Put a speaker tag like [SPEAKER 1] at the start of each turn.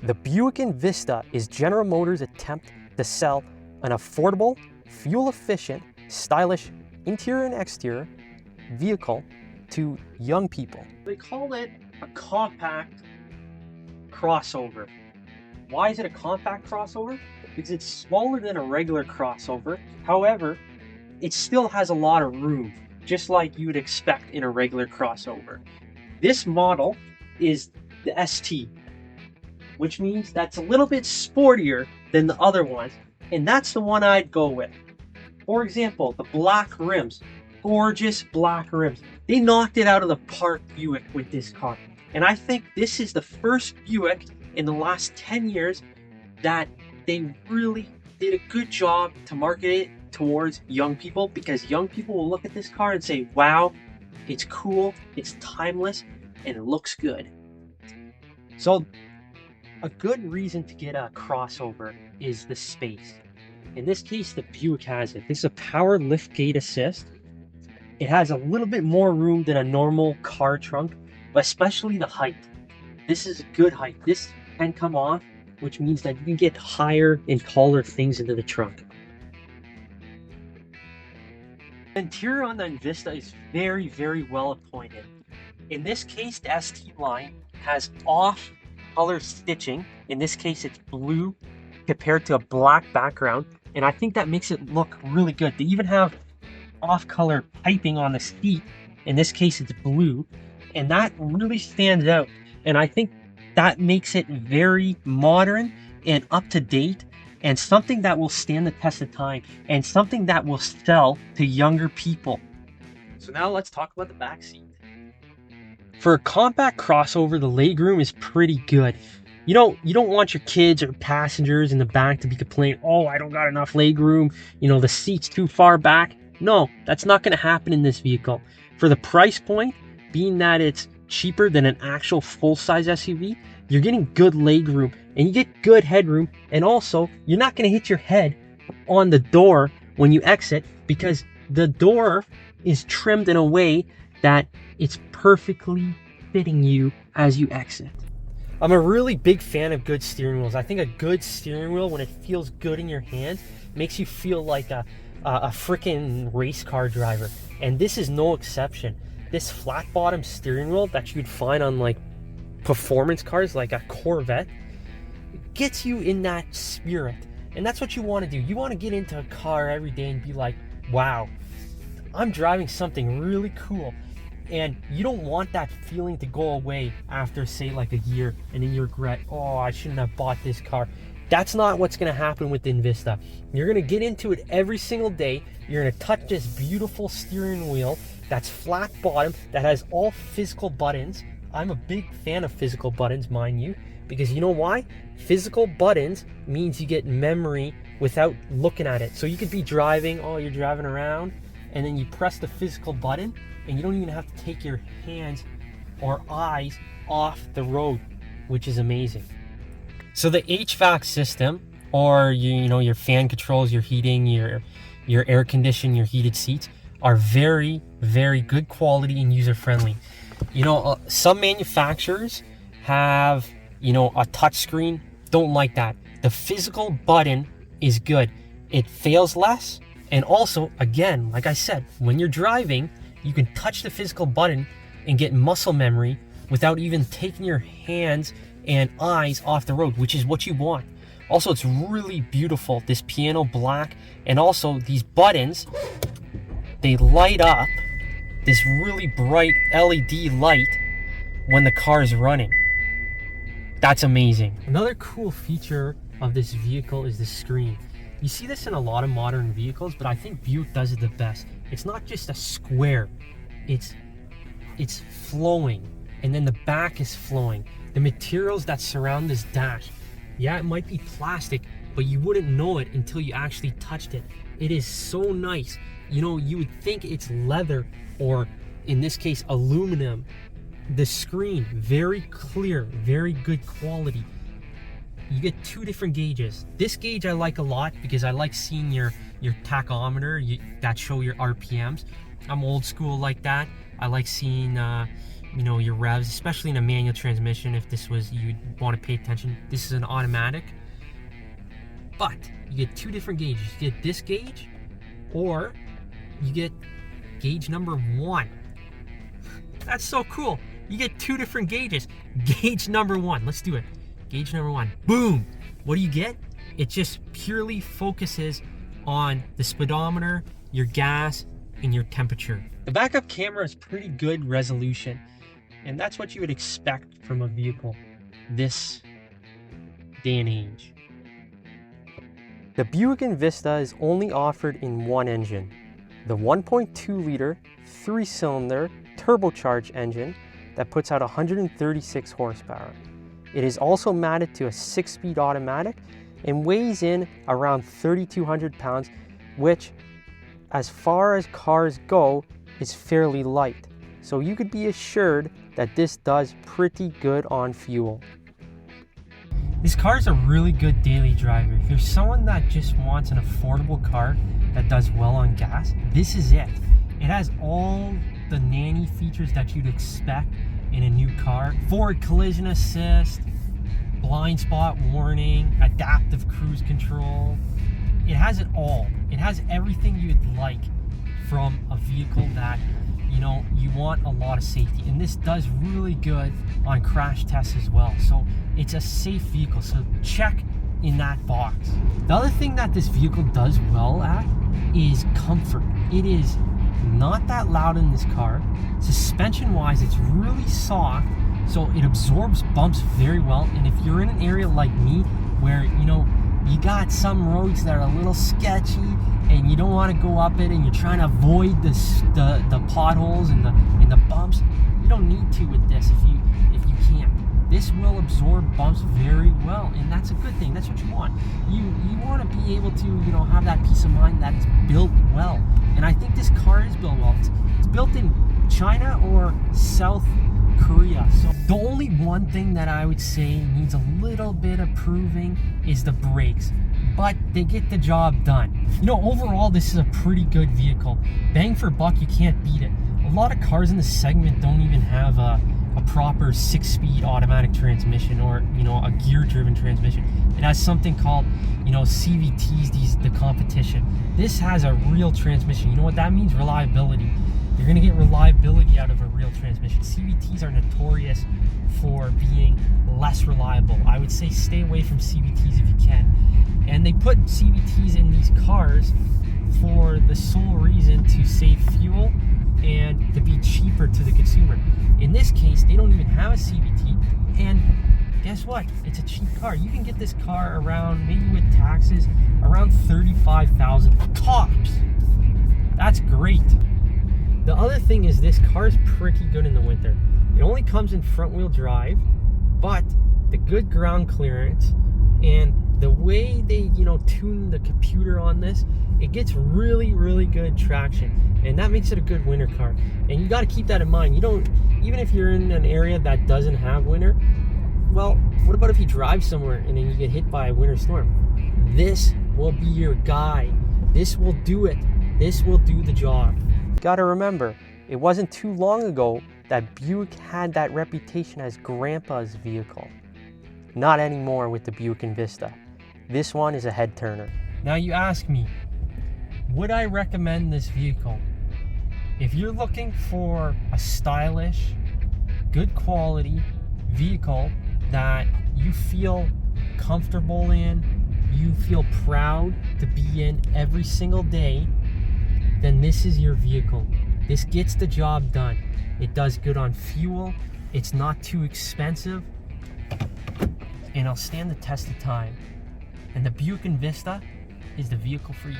[SPEAKER 1] The Buick Envista is General Motors' attempt to sell an affordable, fuel-efficient, stylish interior and exterior vehicle to young people.
[SPEAKER 2] They call it a compact crossover. Why is it a compact crossover? Because it's smaller than a regular crossover. However, it still has a lot of room, just like you would expect in a regular crossover. This model is the ST, which means that's a little bit sportier than the other ones, and that's the one I'd go with. For example, the black rims, gorgeous black rims. They knocked it out of the park, Buick, with this car. And I think this is the first Buick in the last 10 years that they really did a good job to market it towards young people, because young people will look at this car and say, wow, it's cool, it's timeless, and it looks good. So a good reason to get a crossover is the space. In this case, the Buick has it. This is a power lift gate assist. It has a little bit more room than a normal car trunk, but especially the height. This is a good height. This can come off, which means that you can get higher and taller things into the trunk. The interior on the Envista is very, very well appointed. In this case, the ST line has off-color stitching. In this case, it's blue compared to a black background, and I think that makes it look really good. They even have off-color piping on the seat. In this case, it's blue, and that really stands out. And I think that makes it very modern and up-to-date, and something that will stand the test of time, and something that will sell to younger people. So now let's talk about the back seat. For a compact crossover, the legroom is pretty good. You don't want your kids or passengers in the back to be complaining, oh, I don't got enough legroom, the seat's too far back. No, that's not going to happen in this vehicle. For the price point, being that it's cheaper than an actual full-size SUV, you're getting good legroom and you get good headroom, and also you're not going to hit your head on the door when you exit, because the door is trimmed in a way that it's perfectly fitting you as you exit. I'm a really big fan of good steering wheels. I think a good steering wheel, when it feels good in your hand, makes you feel like a freaking race car driver. And this is no exception. This flat bottom steering wheel that you'd find on like performance cars like a Corvette gets you in that spirit. And that's what you want to do. You want to get into a car every day and be like, wow, I'm driving something really cool. And you don't want that feeling to go away after, say, like a year, and then you regret, oh, I shouldn't have bought this car. That's not what's going to happen with the Envista. You're going to get into it every single day. You're going to touch this beautiful steering wheel that's flat bottom, that has all physical buttons. I'm a big fan of physical buttons, mind you, because you know why? Physical buttons means you get memory without looking at it. So you could be driving, you're driving around, and then you press the physical button, and you don't even have to take your hands or eyes off the road, which is amazing. So the HVAC system, or your fan controls, your heating, your air conditioning, your heated seats, are very, very good quality and user friendly. Some manufacturers have a touch screen. Don't like that. The physical button is good. It fails less, and also, again, like I said, when you're driving, you can touch the physical button and get muscle memory without even taking your hands and eyes off the road, which is what you want. Also, it's really beautiful, this piano black, and also these buttons, they light up this really bright LED light when the car is running. That's amazing. Another cool feature of this vehicle is the screen. You see this in a lot of modern vehicles, but I think Buick does it the best. It's not just a square, it's flowing, and then the back is flowing. The materials that surround this dash, yeah, it might be plastic, but you wouldn't know it until you actually touched it. It is so nice. You would think it's leather, or in this case, aluminum. The screen, very clear, very good quality. You get two different gauges. This gauge I like a lot because I like seeing your tachometer that show your RPMs. I'm old school like that. I like seeing
[SPEAKER 1] your revs, especially in a manual transmission. If this was, you'd want to pay attention. This is an automatic, but you get two different gauges. You get this gauge, or you get gauge number 1. That's so cool. You get two different gauges. Gauge number 1, let's do it. Gauge number 1, boom. What do you get? It just purely focuses on the speedometer, your gas, and your temperature. The backup camera is pretty good resolution, and that's what you would expect from a vehicle this day and age. The Buick Envista is only offered in one engine, the 1.2 liter 3-cylinder turbocharged engine that puts out 136 horsepower. It is also matted to a 6-speed automatic and weighs in around 3,200 pounds, which, as far as cars go, is fairly light. So you could be assured that this does pretty good on fuel. This car is a really good daily driver. If you're someone that just wants an affordable car that does well on gas, this is it. It has all the nanny features that you'd expect in a new car. Forward collision assist, blind spot warning, adaptive cruise control. It has it all. It has everything you'd like from a vehicle that, you want a lot of safety. And this does really good on crash tests as well. So it's a safe vehicle. So check in that box. The other thing that this vehicle does well at is comfort. It is not that loud in this car. Suspension wise, it's really soft, so it absorbs bumps very well. And if you're in an area like me where you got some roads that are a little sketchy and you don't want to go up it and you're trying to avoid the potholes and the bumps, you don't need to with this if you can't. This will absorb bumps very well, and that's a good thing. That's what you want. You want to be able to have that peace of mind that it's built well. And I think this car is built well. It's built in China or South Korea. So the only one thing that I would say needs a little bit of proving is the brakes, but they get the job done. Overall, this is a pretty good vehicle. Bang for buck, you can't beat it. A lot of cars in the segment don't even have a proper 6-speed automatic transmission or a gear-driven transmission. It has something called CVTs, the competition. This has a real transmission. You know what that means? Reliability. You're going to get reliability out of a real transmission. CVTs are notorious for being less reliable. I would say stay away from CVTs if you can. And they put CVTs in these cars for the sole reason to save fuel and to be cheaper to the consumer. In this case, they don't even have a CVT, and guess what? It's a cheap car. You can get this car around, maybe with taxes, around $35,000 tops. That's great. The other thing is this car is pretty good in the winter. It only comes in front-wheel drive, but the good ground clearance and the way they tune the computer on this, it gets really, really good traction, and that makes it a good winter car. And you got to keep that in mind. Even if you're in an area that doesn't have winter, well, what about if you drive somewhere and then you get hit by a winter storm? This will be your guy. This will do it. This will do the job.
[SPEAKER 3] Gotta remember, it wasn't too long ago that Buick had that reputation as Grandpa's vehicle. Not anymore with the Buick Envista. This one is a head turner.
[SPEAKER 1] Now you ask me, would I recommend this vehicle? If you're looking for a stylish, good quality vehicle that you feel comfortable in, you feel proud to be in every single day, then this is your vehicle. This gets the job done. It does good on fuel. It's not too expensive, and it'll stand the test of time. And the Buick Envista is the vehicle for you.